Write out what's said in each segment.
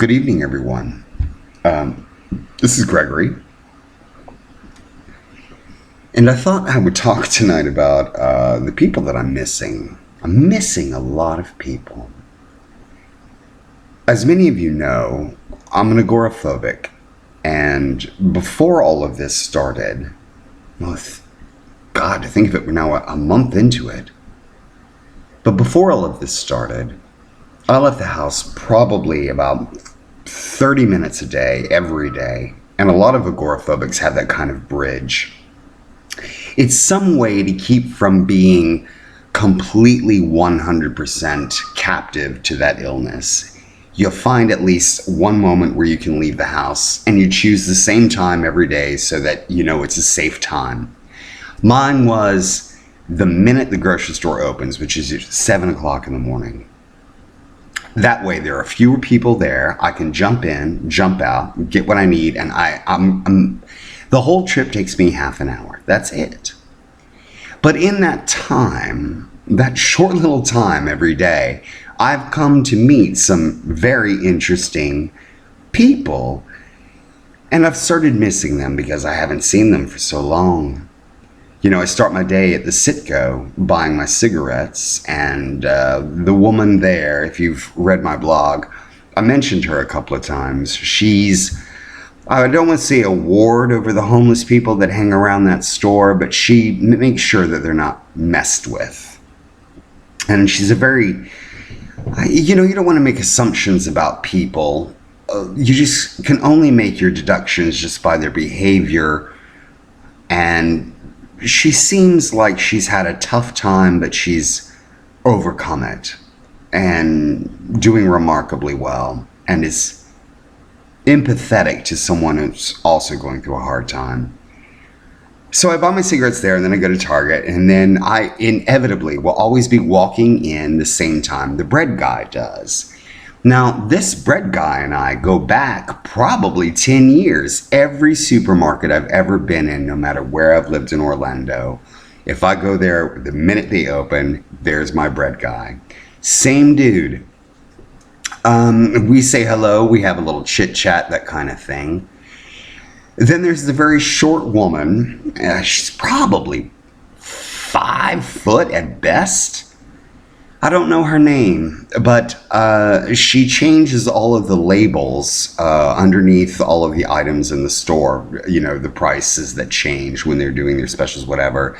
Good evening, everyone. This is Gregory, and I thought I would talk tonight about the people that I'm missing. I'm missing a lot of people. As many of you know, I'm an agoraphobic, and before all of this started, well, God, to think of it, we're now a month into it. But before all of this started, I left the house probably about 30 minutes a day, every day. And a lot of agoraphobics have that kind of bridge. It's some way to keep from being completely 100% captive to that illness. You'll find at least one moment where you can leave the house and you choose the same time every day so that you know it's a safe time. Mine was the minute the grocery store opens, which is 7 o'clock in the morning. That way, there are fewer people there. I can jump in, jump out, get what I need, and the whole trip takes me half an hour. That's it. But in that time, that short little time every day, I've come to meet some very interesting people, and I've started missing them because I haven't seen them for so long. You know, I start my day at the Citgo buying my cigarettes, and the woman there, if you've read my blog, I mentioned her a couple of times. I don't want to say a ward over the homeless people that hang around that store, but she makes sure that they're not messed with. And she's a very, you don't want to make assumptions about people. You just can only make your deductions just by their behavior. And she seems like she's had a tough time, but she's overcome it and doing remarkably well and is empathetic to someone who's also going through a hard time. So I buy my cigarettes there, and then I go to Target, and then I inevitably will always be walking in the same time the bread guy does. Now, this bread guy and I go back probably 10 years. Every supermarket I've ever been in, no matter where I've lived in Orlando, if I go there the minute they open, there's my bread guy. Same dude. We say hello, we have a little chit chat, that kind of thing. Then there's the very short woman. She's probably 5 foot at best. I don't know her name, but she changes all of the labels underneath all of the items in the store, the prices that change when they're doing their specials, whatever.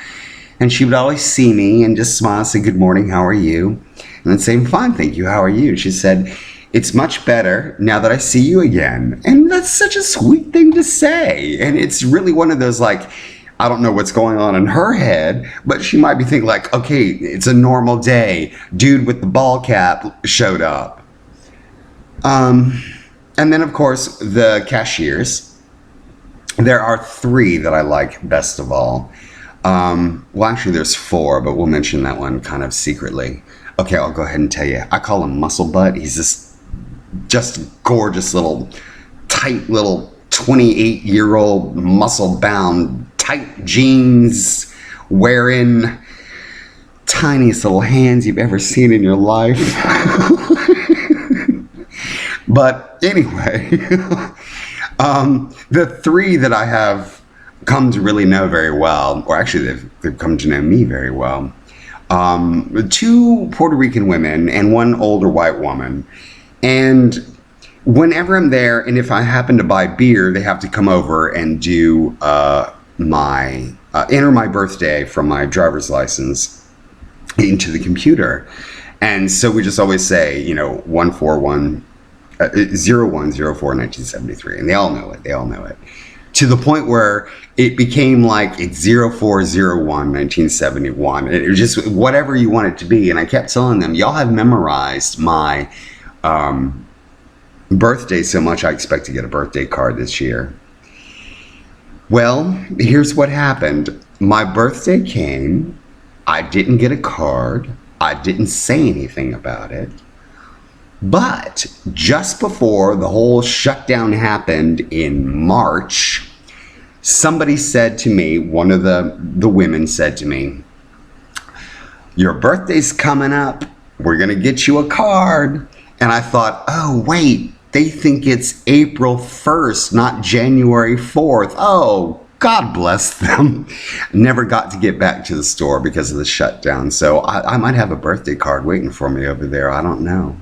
And she would always see me and just smile, say, "Good morning, how are you?" And I'd say, "I'm fine, thank you, how are you?" She said, "It's much better now that I see you again." And that's such a sweet thing to say. And it's really one of those, like, I don't know what's going on in her head, but she might be thinking like, okay, it's a normal day. Dude with the ball cap showed up. And then, of course, the cashiers. There are 3 that I like best of all. Well, actually, there's 4, but we'll mention that one kind of secretly. Okay, I'll go ahead and tell you. I call him Muscle Butt. He's just gorgeous little, tight little 28-year-old muscle-bound, tight jeans, wearing tiniest little hands you've ever seen in your life. But anyway, the 3 that I have come to really know very well, or actually they've come to know me very well, 2 Puerto Rican women and 1 older white woman. And whenever I'm there, and if I happen to buy beer, they have to come over and do enter my birthday from my driver's license into the computer. And so we just always say, 141 0104 1973, and they all know it, to the point where it became like it's 0401 1971, and it was just whatever you want it to be. And I kept telling them, y'all have memorized my birthday so much, I expect to get a birthday card this year. Well, here's what happened. My birthday came. I didn't get a card. I didn't say anything about it. But just before the whole shutdown happened in March, somebody said to me, one of the women said to me, "Your birthday's coming up. We're going to get you a card." And I thought, oh, wait, They think it's April 1st, not January 4th. Oh, God bless them. Never got to get back to the store because of the shutdown. So I might have a birthday card waiting for me over there. I don't know.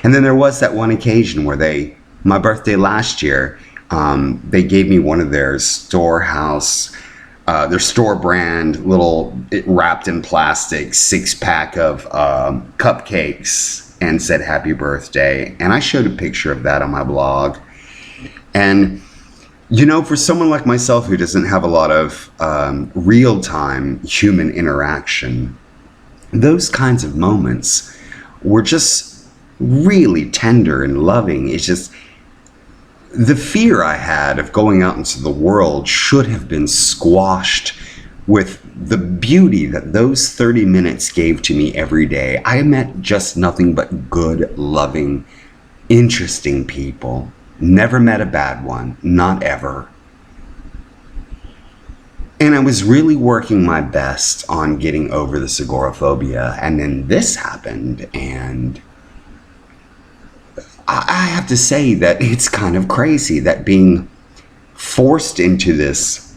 And then there was that one occasion where my birthday last year, they gave me one of their their store brand wrapped in plastic 6-pack of cupcakes and said happy birthday. And I showed a picture of that on my blog. And, for someone like myself who doesn't have a lot of real-time human interaction, those kinds of moments were just really tender and loving. It's just the fear I had of going out into the world should have been squashed with the beauty that those 30 minutes gave to me every day. I met just nothing but good, loving, interesting people. Never met a bad one, not ever. And I was really working my best on getting over this agoraphobia, and then this happened, and I have to say that it's kind of crazy that being forced into this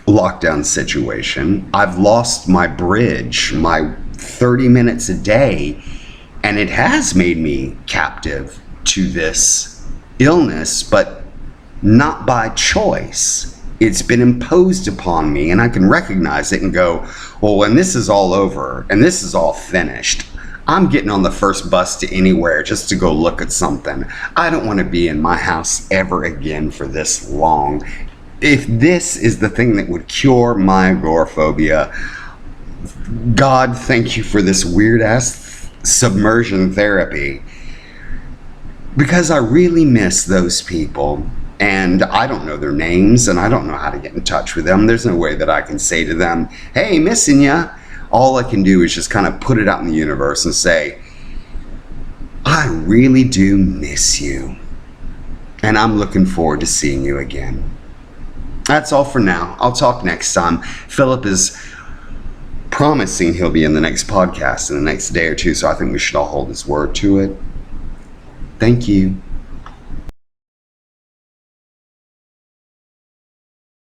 lockdown situation, I've lost my bridge, my 30 minutes a day, and it has made me captive to this illness, but not by choice. It's been imposed upon me, and I can recognize it and go, well, when this is all over and this is all finished, I'm getting on the first bus to anywhere just to go look at something. I don't want to be in my house ever again for this long. If this is the thing that would cure my agoraphobia, God, thank you for this weird-ass submersion therapy. Because I really miss those people. And I don't know their names, and I don't know how to get in touch with them. There's no way that I can say to them, hey, missing ya. All I can do is just kind of put it out in the universe and say, I really do miss you. And I'm looking forward to seeing you again. That's all for now. I'll talk next time. Philip is promising he'll be in the next podcast in the next day or two, so I think we should all hold his word to it. Thank you.